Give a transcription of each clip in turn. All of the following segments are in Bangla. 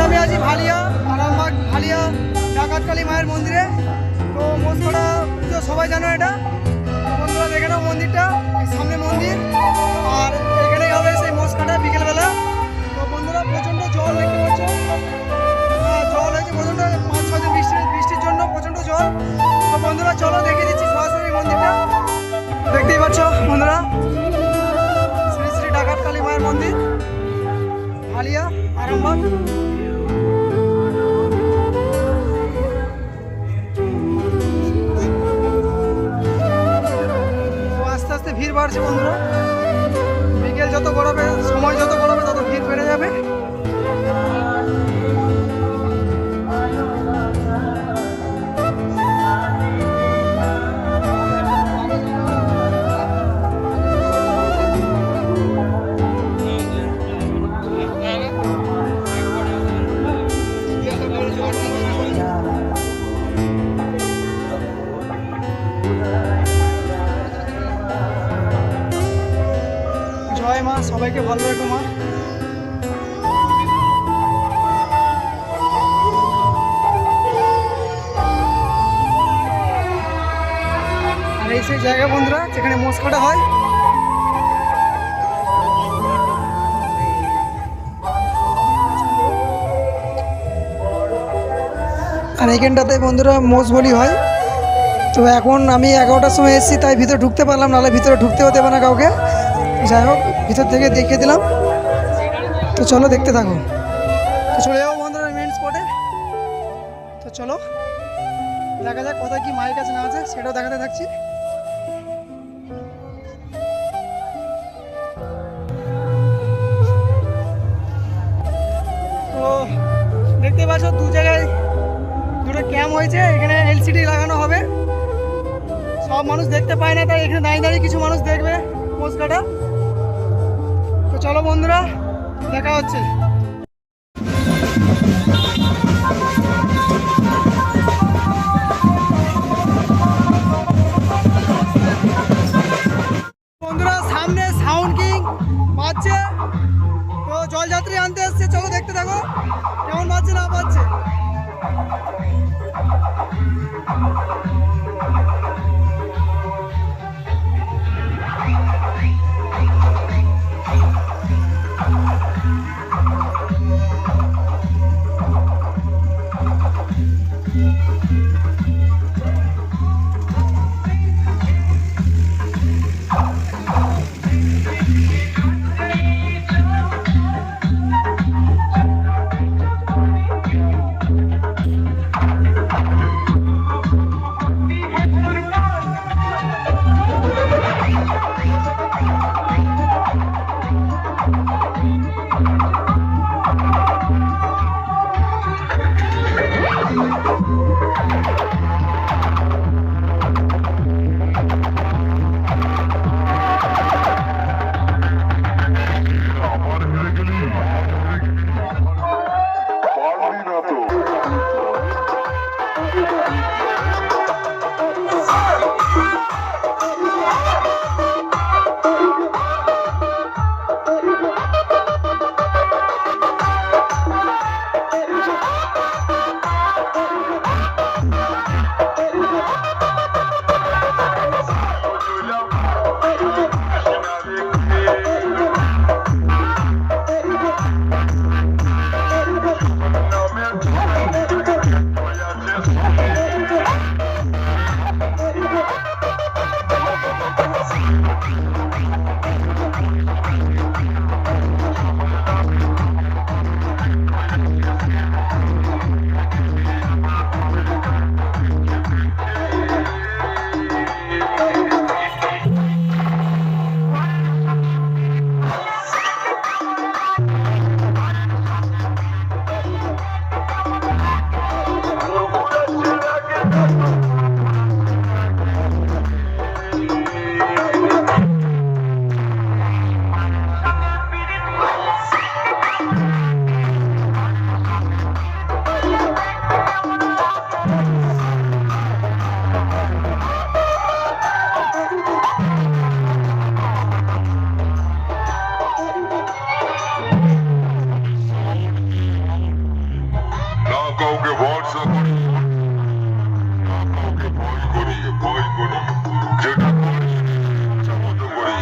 আমি আছি ভালিয়া আরামবাগ ভালিয়া ডাকাতকালী মায়ের মন্দিরে। তো মোসপাড়া পুজো সবাই জানো এটা। তো বন্ধুরা দেখে নাও মন্দিরটা, সামনে মন্দির, আর এখানে হবে সেই মোসকাটা বিকেলবেলা। তো বন্ধুরা প্রচণ্ড জল দেখতে পাচ্ছ, জল হয়েছে প্রচণ্ড, 5-6 দিন বৃষ্টির জন্য প্রচণ্ড জল। তো বন্ধুরা চলো দেখিয়ে দিচ্ছি সরাসরি মন্দিরটা। দেখতেই পাচ্ছ বন্ধুরা, শ্রী শ্রী ডাকাতকালী মায়ের মন্দির ভালিয়া আরামবাগ। আস্তে আস্তে ভিড় বাড়ছে বন্ধুরা, বিকেল যত গড়াবে, সময় যত গড়াবে তত ভিড় বেড়ে যাবে। জয় মা, সবাইকে ভালো রেখো মা। আর এই সেই জায়গা বন্ধুরা যেখানে মোষ কাটা হয়। আর এইখানটাতে বন্ধুরা মোষ বলি হয়। তো এখন আমি 11টার সময় এসেছি, তাই ভিতরে ঢুকতে পারলাম, নাহলে ভিতরে ঢুকতে হতে পারে না কাউকে। যাই হোক ভিতর থেকে দেখিয়ে দিলাম। তো চলো দেখতে থাকো। তো চলে যাবো বন্ধুরা মেন স্পটে। তো চলো দেখা যাক কোথায় কি মায়ের কাছে না আছে, সেটাও দেখাতে থাকছি। তো দেখতে পাচ্ছ দু জায়গায় দুটো ক্যাম্প হয়েছে, এখানে এলসিডি লাগানো হবে। সব মানুষ দেখতে পায় না, তাই এখানে দাঁড়িয়ে দাঁড়িয়ে কিছু মানুষ দেখবে মোষ কাটা। তো চলো বন্ধুরা দেখা হচ্ছে। বন্ধুরা সামনে সাউন্ড কিং বাজছে, তো জলযাত্রী আনতে এসছে, চলো দেখতে থাকো কেমন বাজছে না বাজছে। কাউকে ভরসা করি, না কাউকে ভয় করি, যেটা করি ইচ্ছা মতো করি,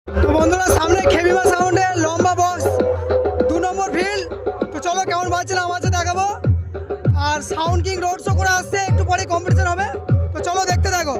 তো বন্ধুরা সামনে খেমিমা সাউন্ডের লম্বা বক্স 2 নম্বর ফিল্ড। তো চলো কেমন বাজছে না বাজছে দেখাবো। আর সাউন্ড কিং রোড শো করে আসছে, একটু পরে কম্পিটিশন হবে। তো চলো দেখতে থাকো।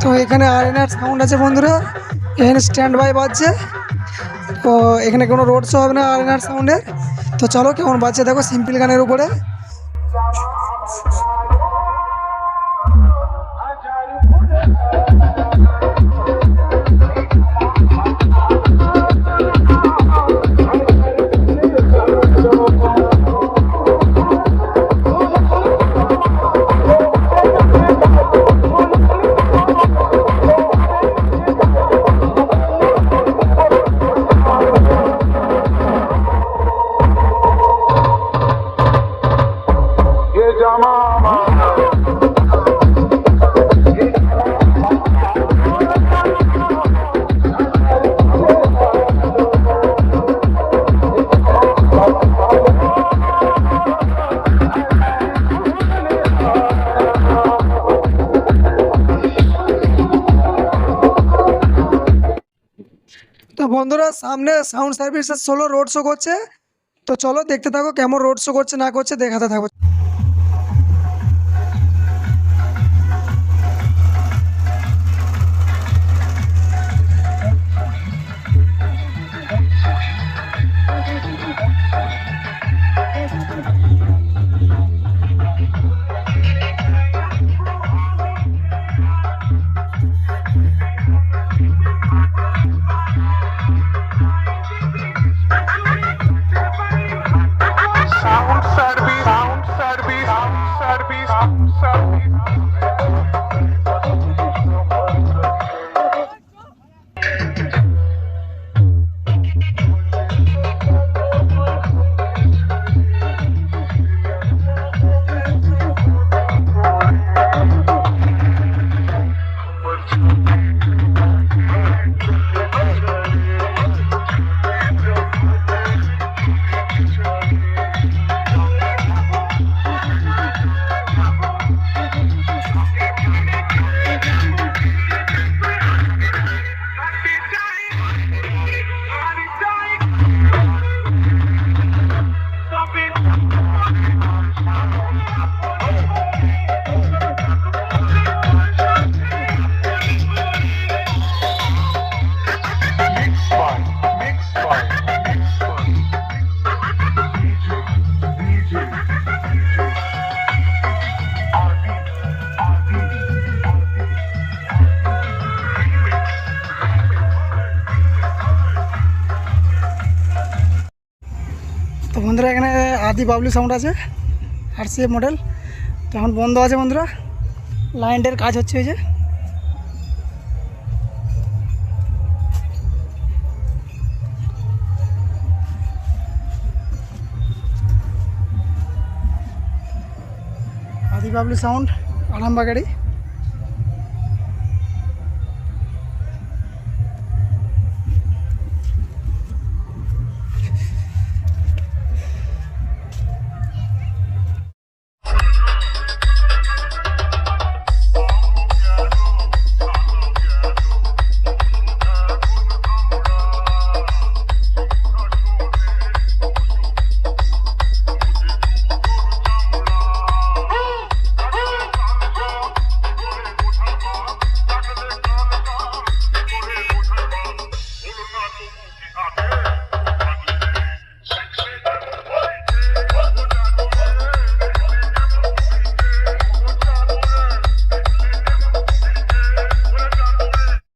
তো এখানে আরেনার সাউন্ড আছে বন্ধুরা, এখানে স্ট্যান্ড বাই বাজছে। তো এখানে কোনো রোড শো হবে না আরেনার সাউন্ডের। তো চলো কেমন বাজছে দেখো সিম্পল গানের উপরে। Mama. বন্ধুরা সামনে sound services solo road show করছে, তো চলো দেখতে থাকো কেমন রোড শো করছে না করছে, দেখাতে থাকো। Sound service, sound service, sound service, sound service. Mix by, mix by, mix by. DJ, তো বন্ধুরা এখানে আদি বাবলু সাউন্ড আছে RCA মডেল, তো এখন বন্ধ আছে বন্ধুরা, লাইনের কাজ হচ্ছে এই যে। আদি বাবলু সাউন্ড আরামবাগ গাড়ি।